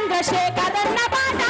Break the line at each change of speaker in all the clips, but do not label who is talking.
చంద్రశేఖరన్న పాట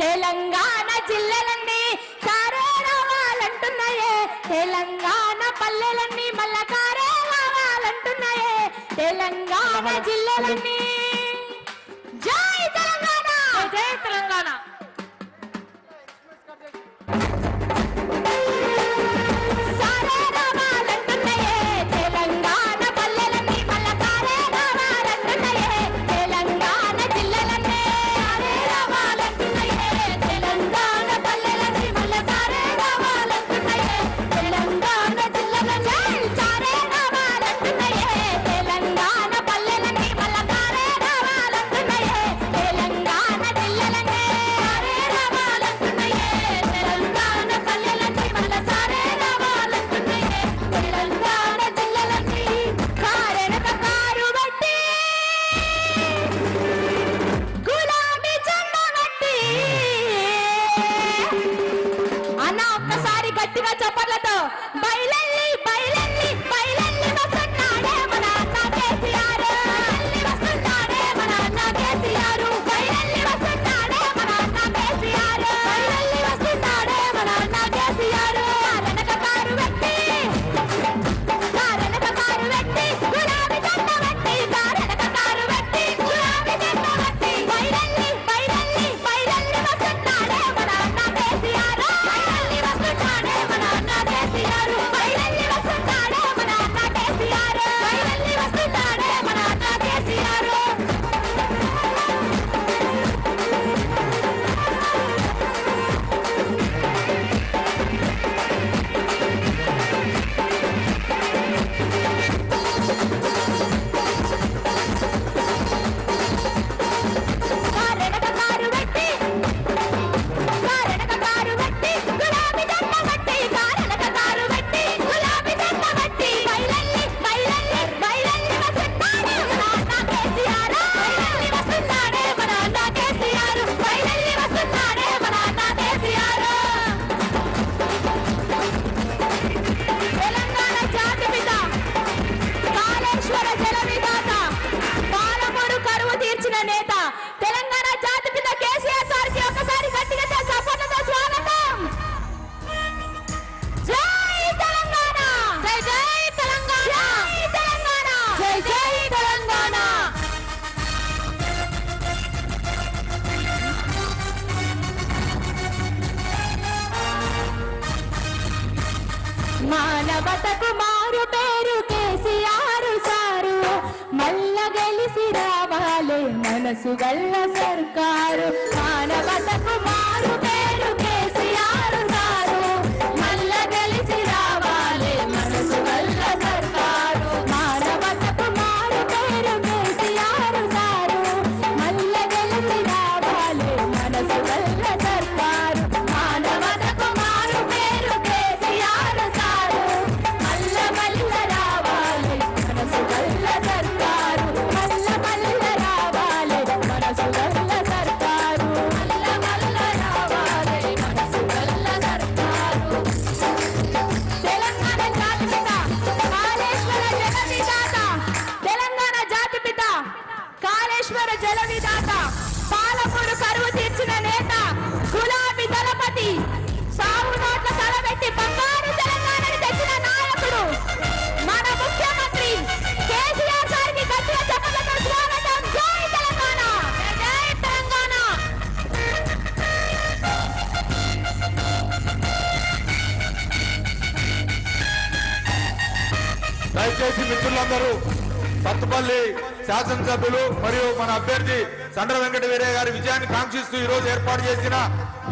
తెలంగాణ జిల్లలన్నీ కారే రావాలంటున్నాయే, తెలంగాణ పల్లెలన్నీ మళ్ళా కారే రావాలంటున్నాయే. తెలంగాణ జిల్లాలన్నీ జై తెలంగాణ జై తెలంగాణ. మానవతకు మారు పేరు కేసీఆర్ సారు, మల్ల గెలిసి రావాలే మనసు గల్ల సర్కారు. మానవతకు మారు పేరు కేసీఆర్ సారు, మల్ల గెలిసి రావాలే మనసు గల్ల సర్కారు. మానవతకు మారు పేరు కేసీఆర్ సారు, మల్ల గెలిసి రావాలే మనసు గల్ల సర్కారు. మానవతకు మారు పేరు కేసీఆర్ సారు, మల్ల మల్ల రావాలే మనసు గల్ల సర్కారు. మల్ల మల్ల రావాలే మనసు గల్ల సర్కారు. మల్ల మల్ల రావాలే మనసు గల్ల సర్కారు. తెలంగాణ జాతిపిత కాళేశ్వర జలవిధాత, తెలంగాణ జాతిపిత కాళేశ్వర జలవిధాత, పాలమూరు కరువు తీర్చిన నేత, గులాబీ దళపతి, సాగు నోట్ల తలబెట్టి బంగారు తెలంగాణని తెచ్చిన నాయకుడు మన ముఖ్యమంత్రి కేసీఆర్ సార్కి గట్టిగా చెప్పలతో స్వాగతం. జై తెలంగాణ జై తెలంగాణ.
దయచేసి మిత్రులందరూ సత్తుపల్లి శాసనసభ్యులు మరియు మన అభ్యర్థి సండ్ర వెంకట వీరయ్య గారి విజయాన్ని కాంక్షిస్తూ ఈ రోజు ఏర్పాటు చేసిన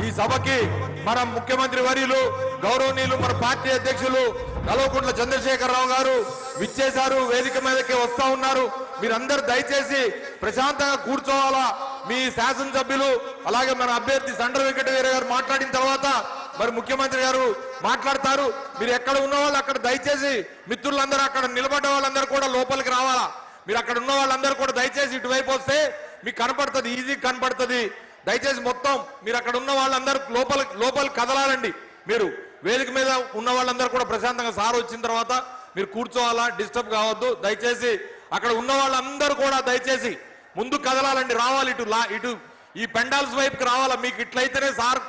ఈ సభకి మన ముఖ్యమంత్రి వర్యులు గౌరవనీయులు మన పార్టీ అధ్యక్షులు కల్వకుంట్ల చంద్రశేఖరరావు గారు విచ్చేశారు. వేదిక మీదకి వస్తా ఉన్నారు. మీరందరూ దయచేసి ప్రశాంతంగా కూర్చోవాలా. మీ శాసనసభ్యులు అలాగే మన అభ్యర్థి సండ్ర వెంకట వీరయ్య గారు మాట్లాడిన తర్వాత మరి ముఖ్యమంత్రి గారు మాట్లాడతారు. మీరు ఎక్కడ ఉన్న వాళ్ళు అక్కడ దయచేసి మిత్రులందరూ అక్కడ నిలబడ్డ వాళ్ళందరూ కూడా లోపలికి రావాలా. మీరు అక్కడ ఉన్న వాళ్ళందరూ కూడా దయచేసి ఇటువైపు వస్తే మీకు కనపడుతుంది, ఈజీ కనపడుతుంది. దయచేసి మొత్తం మీరు అక్కడ ఉన్న వాళ్ళందరూ లోపలికి కదలాలండి. మీరు వేదిక మీద ఉన్న వాళ్ళందరూ కూడా ప్రశాంతంగా సార్ వచ్చిన తర్వాత మీరు కూర్చోవాలా, డిస్టర్బ్ కావద్దు. దయచేసి అక్కడ ఉన్న వాళ్ళందరూ కూడా దయచేసి ముందు కదలాలండి, రావాలి ఇటు ఈ పెండాల్స్ వైపుకి రావాలా. మీకు ఇట్లయితేనే సార్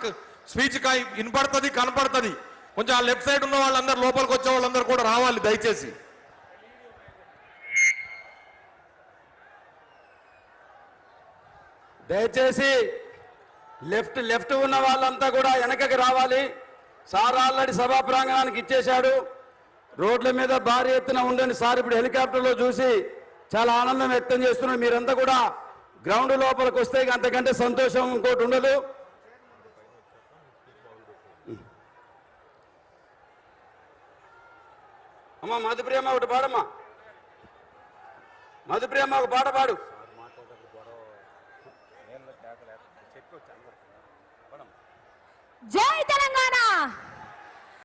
స్పీచ్ వినపడుతుంది, కనపడుతుంది. కొంచెం ఆ లెఫ్ట్ సైడ్ ఉన్న వాళ్ళందరూ లోపలికి వచ్చే వాళ్ళందరూ కూడా రావాలి దయచేసి.
దయచేసి లెఫ్ట్ ఉన్న వాళ్ళంతా కూడా వెనకకి రావాలి. సార్ ఆల్రెడీ సభా ప్రాంగణానికి ఇచ్చేశాడు. రోడ్ల మీద భారీ ఎత్తున ఉందని సార్ ఇప్పుడు హెలికాప్టర్లో చూసి చాలా ఆనందం వ్యక్తం చేస్తున్నారు. మీరంతా కూడా గ్రౌండ్ లోపలికి వస్తే అంతకంటే సంతోషం ఇంకోటి ఉండదు. అమ్మా మధుప్రియమ్మ ఒకటి పాడమ్మా. మధుప్రియమ్మ ఒక పాట పాడు.
జై తెలంగాణ.